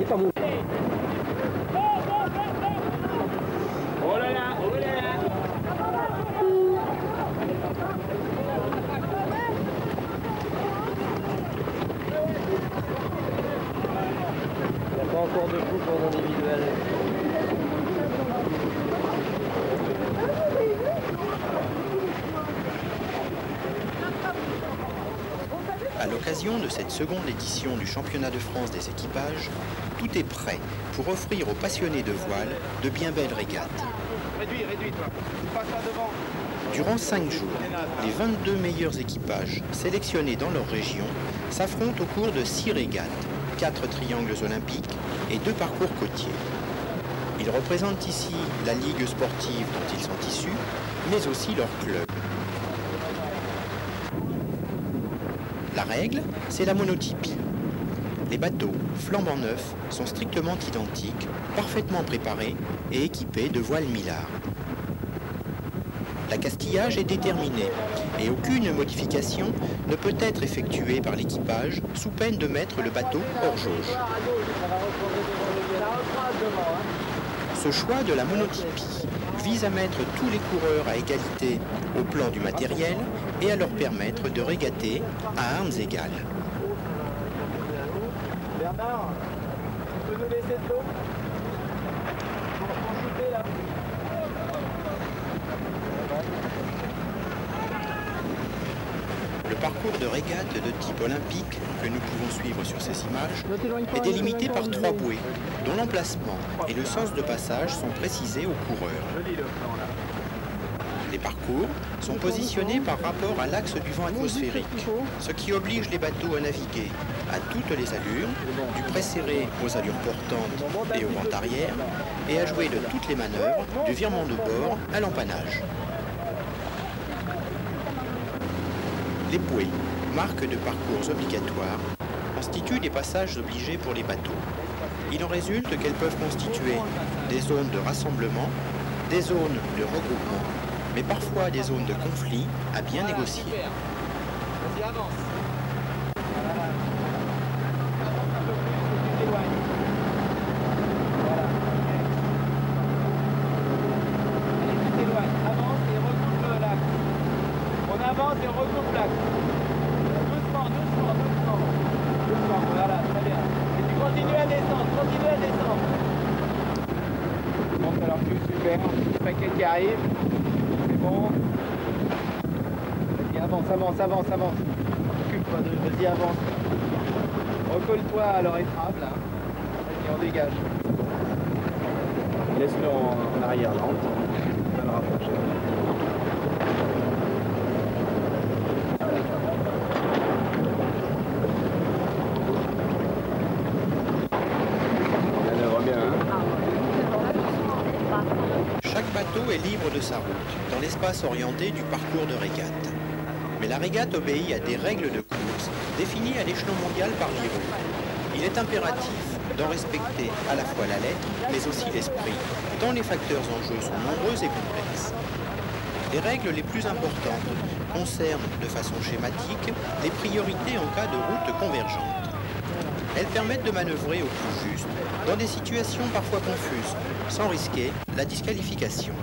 Pas monté. Oh là là, oh là là. Il n'y a pas encore de coup pour l'individuel. À l'occasion de cette seconde édition du championnat de France des équipages, tout est prêt pour offrir aux passionnés de voile de bien belles régates. Réduis, toi. Passe là devant. Durant 5 jours, les 22 meilleurs équipages sélectionnés dans leur région s'affrontent au cours de 6 régates, 4 triangles olympiques et 2 parcours côtiers. Ils représentent ici la ligue sportive dont ils sont issus, mais aussi leur club. La règle, c'est la monotypie. Les bateaux, flambant neufs, sont strictement identiques, parfaitement préparés et équipés de voiles Millard. L'accastillage est déterminé et aucune modification ne peut être effectuée par l'équipage sous peine de mettre le bateau hors jauge. Ce choix de la monotypie vise à mettre tous les coureurs à égalité au plan du matériel et à leur permettre de régater à armes égales. Bernard, tu peux nous laisser de l'eau pour shooter là. Le parcours de régate de type olympique que nous pouvons suivre sur ces images est délimité par 3 bouées dont l'emplacement et le sens de passage sont précisés aux coureurs. Les parcours sont positionnés par rapport à l'axe du vent atmosphérique, ce qui oblige les bateaux à naviguer à toutes les allures, du pré-serré aux allures portantes et au vent arrière, et à jouer de toutes les manœuvres, du virement de bord à l'empannage. Les bouées, marques de parcours obligatoires, constituent des passages obligés pour les bateaux. Il en résulte qu'elles peuvent constituer des zones de rassemblement, des zones de regroupement, mais parfois des zones de conflit à bien négocier. Vas-y, avance. Avance et regroupe l'axe. Doucement, voilà, très bien. Et tu continues à descendre, Bon, ça leur tue, super. Le paquet qui arrive. C'est bon. Vas-y, avance. Occupe-toi de, vas-y, avance. Recolle-toi à leur étrave, là. Vas-y, on dégage. Laisse-le en arrière, là. On va le rapprocher. Chaque bateau est libre de sa route, dans l'espace orienté du parcours de régate. Mais la régate obéit à des règles de course définies à l'échelon mondial par l'IRO. Il est impératif d'en respecter à la fois la lettre, mais aussi l'esprit, tant les facteurs en jeu sont nombreux et complexes. Les règles les plus importantes concernent de façon schématique les priorités en cas de route convergente. Elles permettent de manœuvrer au plus juste dans des situations parfois confuses, sans risquer la disqualification.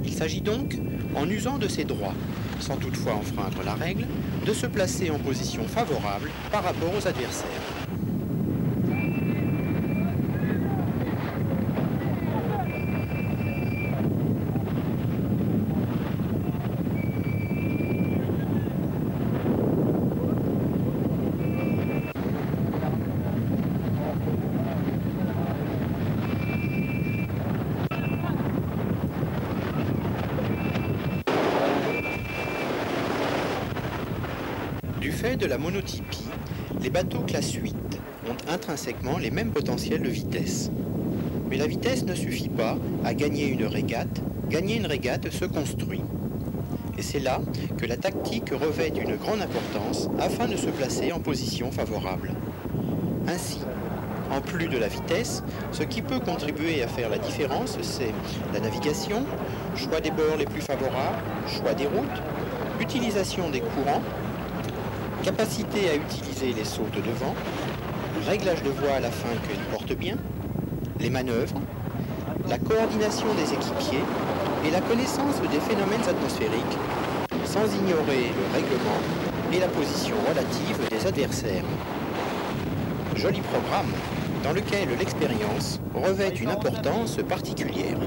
Il s'agit donc, en usant de ses droits, sans toutefois enfreindre la règle, de se placer en position favorable par rapport aux adversaires. Du fait de la monotypie, les bateaux classe 8 ont intrinsèquement les mêmes potentiels de vitesse. Mais la vitesse ne suffit pas à gagner une régate se construit. Et c'est là que la tactique revêt une grande importance afin de se placer en position favorable. Ainsi, en plus de la vitesse, ce qui peut contribuer à faire la différence, c'est la navigation, choix des bords les plus favorables, choix des routes, utilisation des courants, capacité à utiliser les sautes de vent, réglage de voile afin qu'ils portent bien, les manœuvres, la coordination des équipiers et la connaissance des phénomènes atmosphériques, sans ignorer le règlement et la position relative des adversaires. Joli programme dans lequel l'expérience revêt une importance particulière.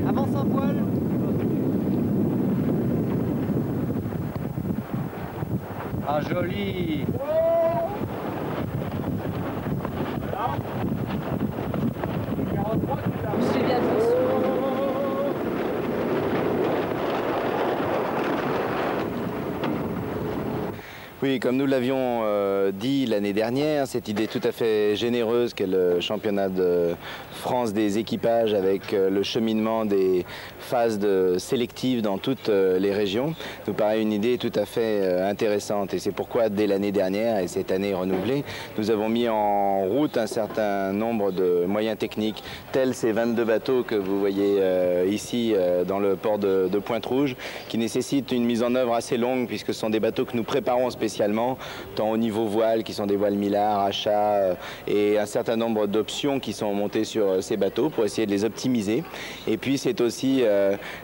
Avance un poil. Ah, joli. J'ai bien vu. Oui, comme nous l'avions dit l'année dernière, cette idée tout à fait généreuse qu'est le championnat de France des équipages avec le cheminement des phases sélectives dans toutes les régions nous paraît une idée tout à fait intéressante. Et c'est pourquoi dès l'année dernière et cette année renouvelée, nous avons mis en route un certain nombre de moyens techniques, tels ces 22 bateaux que vous voyez ici dans le port de Pointe-Rouge, qui nécessitent une mise en œuvre assez longue puisque ce sont des bateaux que nous préparons spécialement, tant au niveau voile, qui sont des voiles Millard, achat, et un certain nombre d'options qui sont montées sur ces bateaux pour essayer de les optimiser. Et puis c'est aussi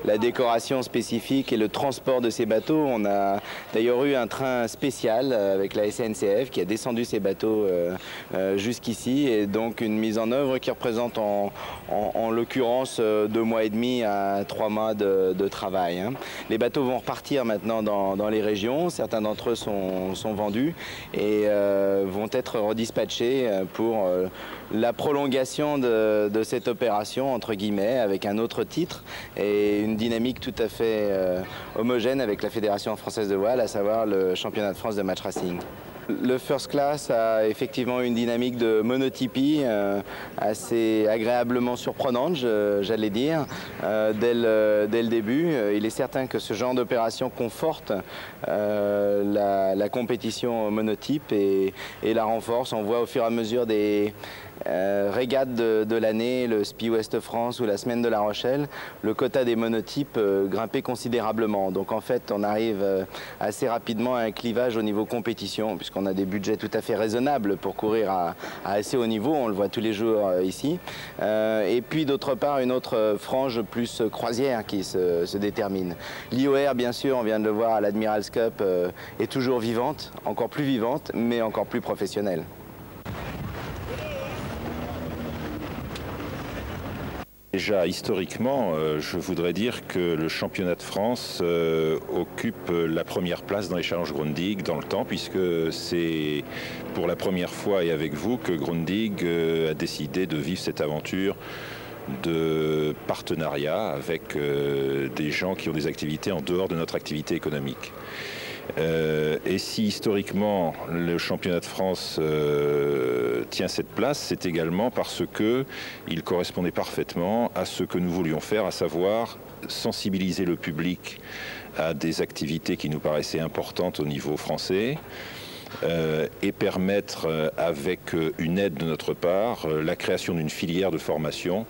la décoration spécifique et le transport de ces bateaux. On a d'ailleurs eu un train spécial avec la SNCF qui a descendu ces bateaux jusqu'ici, et donc une mise en œuvre qui représente en l'occurrence 2 mois et demi à 3 mois de travail. Les bateaux vont repartir maintenant dans les régions, certains d'entre eux sont vendus et vont être redispatchés pour la prolongation de cette opération, entre guillemets, avec un autre titre et une dynamique tout à fait homogène avec la Fédération française de voile, à savoir le championnat de France de match racing. Le First Class a effectivement une dynamique de monotypie assez agréablement surprenante, j'allais dire, dès le début. Il est certain que ce genre d'opération conforte la compétition monotype et la renforce. On voit au fur et à mesure des régates de l'année, le SPI Ouest France ou la Semaine de La Rochelle, le quota des monotypes grimper considérablement. Donc en fait, on arrive assez rapidement à un clivage au niveau compétition, puisqu'on a des budgets tout à fait raisonnables pour courir à assez haut niveau, on le voit tous les jours ici. Et puis d'autre part, une autre frange plus croisière qui se détermine. L'IOR, bien sûr, on vient de le voir à l'Admiral's Cup, est toujours vivante, encore plus vivante, mais encore plus professionnelle. Déjà, historiquement, je voudrais dire que le championnat de France occupe la première place dans les challenges Grundig dans le temps, puisque c'est pour la première fois et avec vous que Grundig a décidé de vivre cette aventure de partenariat avec des gens qui ont des activités en dehors de notre activité économique. Et si historiquement le championnat de France tient cette place, c'est également parce qu'il correspondait parfaitement à ce que nous voulions faire, à savoir sensibiliser le public à des activités qui nous paraissaient importantes au niveau français, et permettre, avec une aide de notre part, la création d'une filière de formation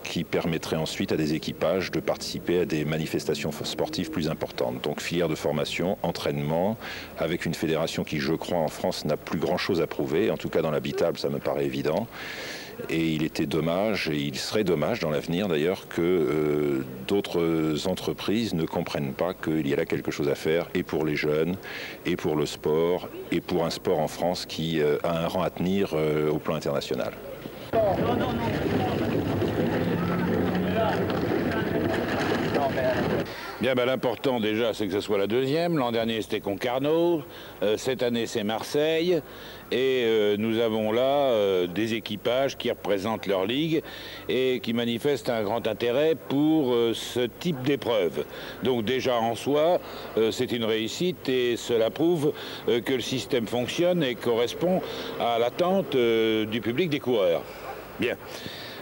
qui permettrait ensuite à des équipages de participer à des manifestations sportives plus importantes. Donc filière de formation, entraînement, avec une fédération qui, je crois, en France n'a plus grand-chose à prouver. En tout cas, dans l'habitable, ça me paraît évident. Et il était dommage, et il serait dommage dans l'avenir d'ailleurs, que d'autres entreprises ne comprennent pas qu'il y a là quelque chose à faire, et pour les jeunes, et pour le sport, et pour un sport en France qui a un rang à tenir au plan international. Bien, l'important déjà, c'est que ce soit la deuxième. L'an dernier, c'était Concarneau. Cette année, c'est Marseille. Et nous avons là des équipages qui représentent leur ligue et qui manifestent un grand intérêt pour ce type d'épreuve. Donc déjà en soi, c'est une réussite et cela prouve que le système fonctionne et correspond à l'attente du public des coureurs. Bien.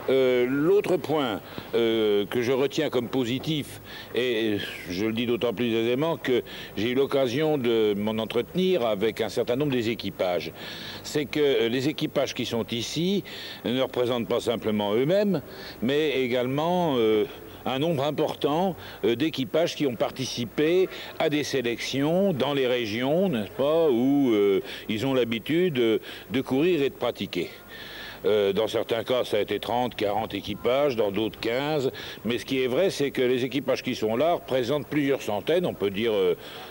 L'autre point que je retiens comme positif, et je le dis d'autant plus aisément que j'ai eu l'occasion de m'en entretenir avec un certain nombre des équipages, c'est que les équipages qui sont ici ne représentent pas simplement eux-mêmes, mais également un nombre important d'équipages qui ont participé à des sélections dans les régions, n'est-ce pas, où ils ont l'habitude de courir et de pratiquer. Dans certains cas, ça a été 30, 40 équipages, dans d'autres 15. Mais ce qui est vrai, c'est que les équipages qui sont là représentent plusieurs centaines, on peut dire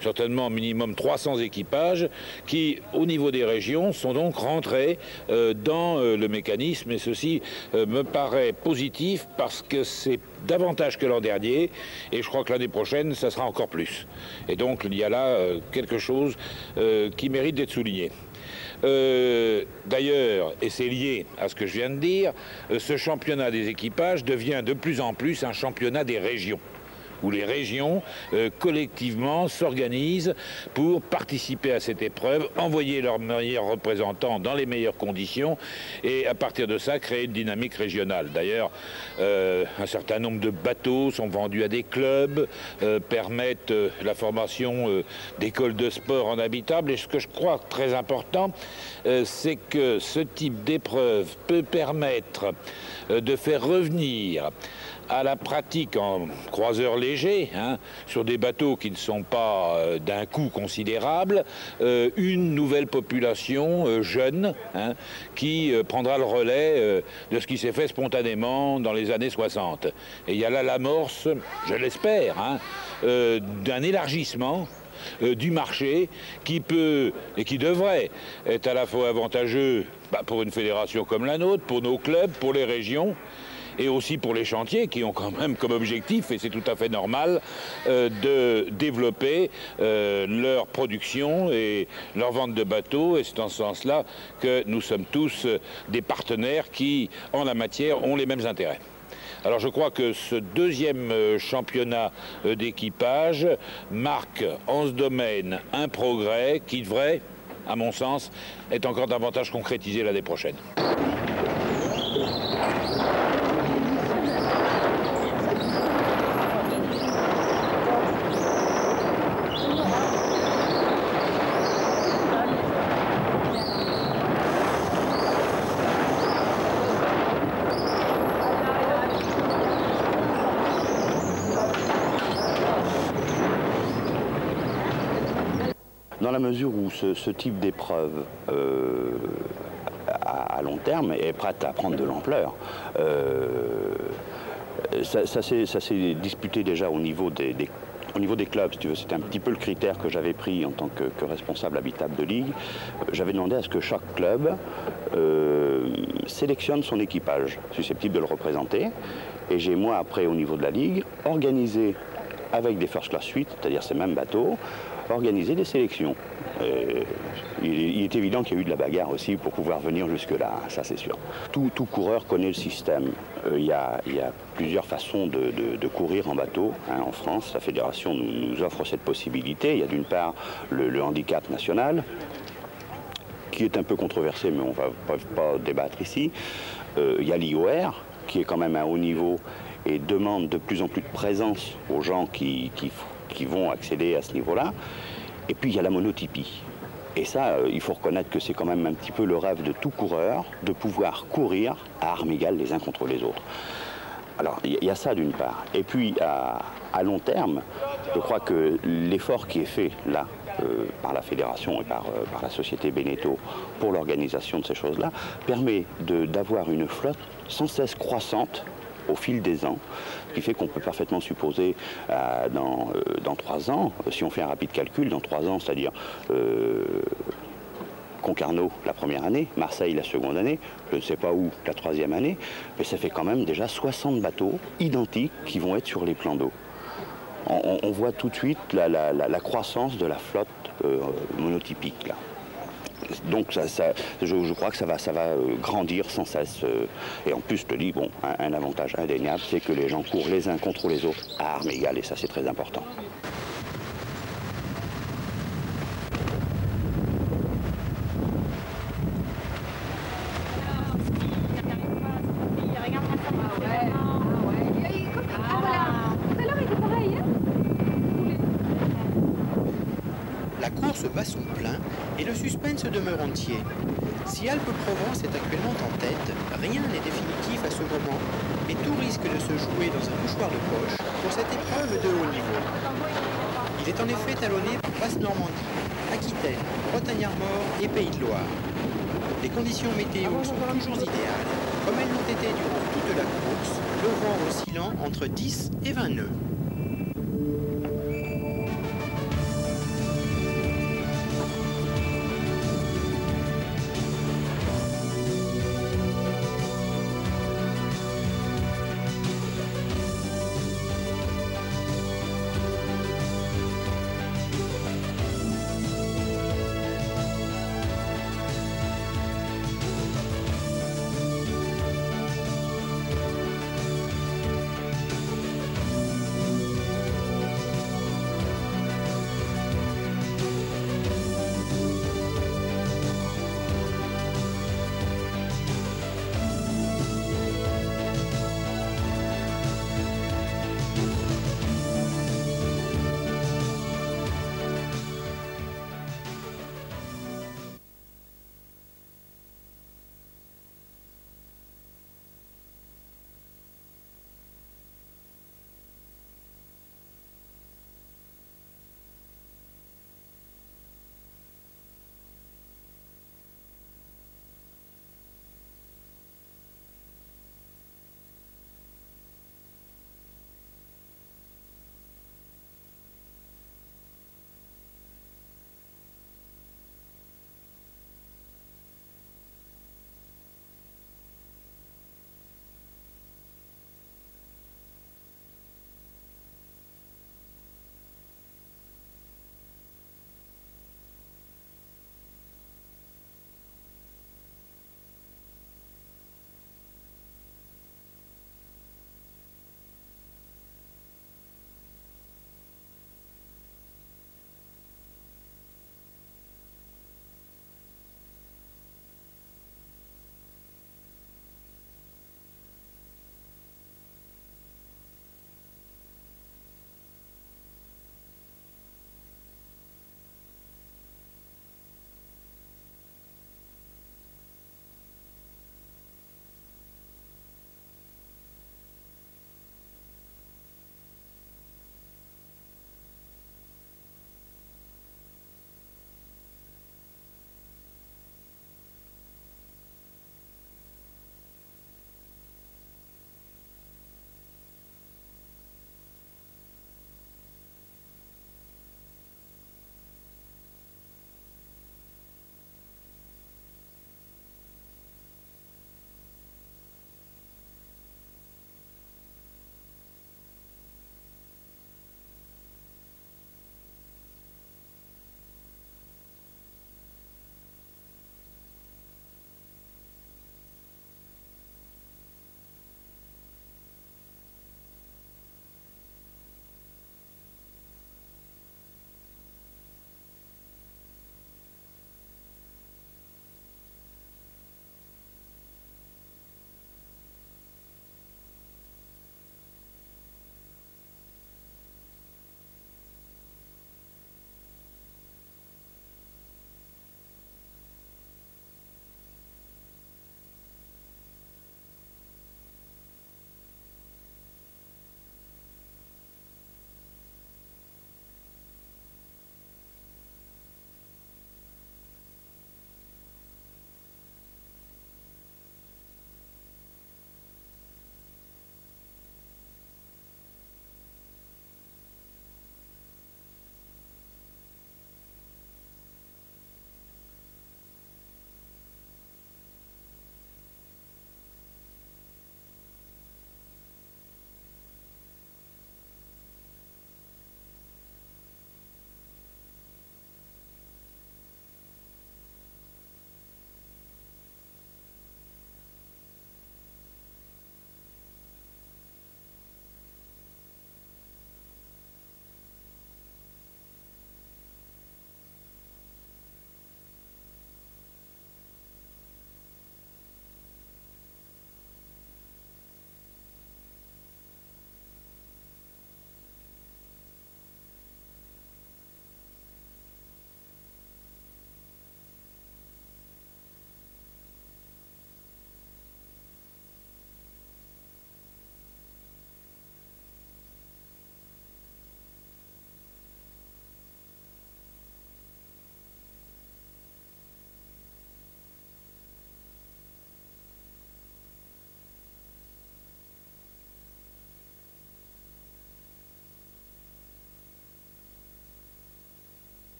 certainement minimum 300 équipages, qui, au niveau des régions, sont donc rentrés dans le mécanisme. Et ceci me paraît positif parce que c'est davantage que l'an dernier, et je crois que l'année prochaine, ça sera encore plus. Et donc, il y a là quelque chose qui mérite d'être souligné. D'ailleurs, et c'est lié à ce que je viens de dire, ce championnat des équipages devient de plus en plus un championnat des régions, où les régions collectivement s'organisent pour participer à cette épreuve, envoyer leurs meilleurs représentants dans les meilleures conditions et à partir de ça créer une dynamique régionale. D'ailleurs, un certain nombre de bateaux sont vendus à des clubs, permettent la formation d'écoles de sport en habitable, et ce que je crois très important, c'est que ce type d'épreuve peut permettre de faire revenir à la pratique en croiseur léger, sur des bateaux qui ne sont pas d'un coût considérable, une nouvelle population jeune qui prendra le relais de ce qui s'est fait spontanément dans les années 60. Et il y a là l'amorce, je l'espère, d'un élargissement du marché qui peut et qui devrait être à la fois avantageux pour une fédération comme la nôtre, pour nos clubs, pour les régions, et aussi pour les chantiers qui ont quand même comme objectif, et c'est tout à fait normal, de développer leur production et leur vente de bateaux. Et c'est dans ce sens-là que nous sommes tous des partenaires qui, en la matière, ont les mêmes intérêts. Alors je crois que ce deuxième championnat d'équipage marque en ce domaine un progrès qui devrait, à mon sens, être encore davantage concrétisé l'année prochaine. Dans la mesure où ce type d'épreuve à long terme est prête à prendre de l'ampleur, ça s'est disputé déjà au niveau des clubs, si tu veux. C'était un petit peu le critère que j'avais pris en tant que responsable habitable de ligue. J'avais demandé à ce que chaque club sélectionne son équipage susceptible de le représenter. Et j'ai, moi, après, au niveau de la ligue, organisé avec des first class suites, c'est-à-dire ces mêmes bateaux, organiser des sélections. Il est évident qu'il y a eu de la bagarre aussi pour pouvoir venir jusque-là, ça c'est sûr. Tout coureur connaît le système. Il y a plusieurs façons de courir en bateau en France. La fédération nous offre cette possibilité. Il y a d'une part le handicap national, qui est un peu controversé, mais on ne va pas débattre ici. Il y a l'IOR, qui est quand même à haut niveau et demande de plus en plus de présence aux gens qui vont accéder à ce niveau-là. Et puis il y a la monotypie. Et ça, il faut reconnaître que c'est quand même un petit peu le rêve de tout coureur, de pouvoir courir à armes égales les uns contre les autres. Alors, il y a ça d'une part. Et puis, à long terme, je crois que l'effort qui est fait là, par la fédération et par la société Beneteau pour l'organisation de ces choses-là, permet d'avoir une flotte sans cesse croissante au fil des ans, ce qui fait qu'on peut parfaitement supposer dans 3 ans, si on fait un rapide calcul, dans 3 ans, c'est-à-dire Concarneau la première année, Marseille la seconde année, je ne sais pas où la 3e année, mais ça fait quand même déjà 60 bateaux identiques qui vont être sur les plans d'eau. On voit tout de suite la croissance de la flotte monotypique là. Donc je crois que ça va grandir sans cesse. Et en plus, je te dis, bon, un avantage indéniable, c'est que les gens courent les uns contre les autres à armes égales, et ça c'est très important. La course bat son plein et le suspense demeure entier. Si Alpes-Provence est actuellement en tête, rien n'est définitif à ce moment, mais tout risque de se jouer dans un mouchoir de poche pour cette épreuve de haut niveau. Il est en effet talonné par Basse-Normandie, Aquitaine, Bretagne-Armor et Pays de Loire. Les conditions météo sont toujours idéales, comme elles l'ont été durant toute la course, le vent oscillant entre 10 et 20 nœuds.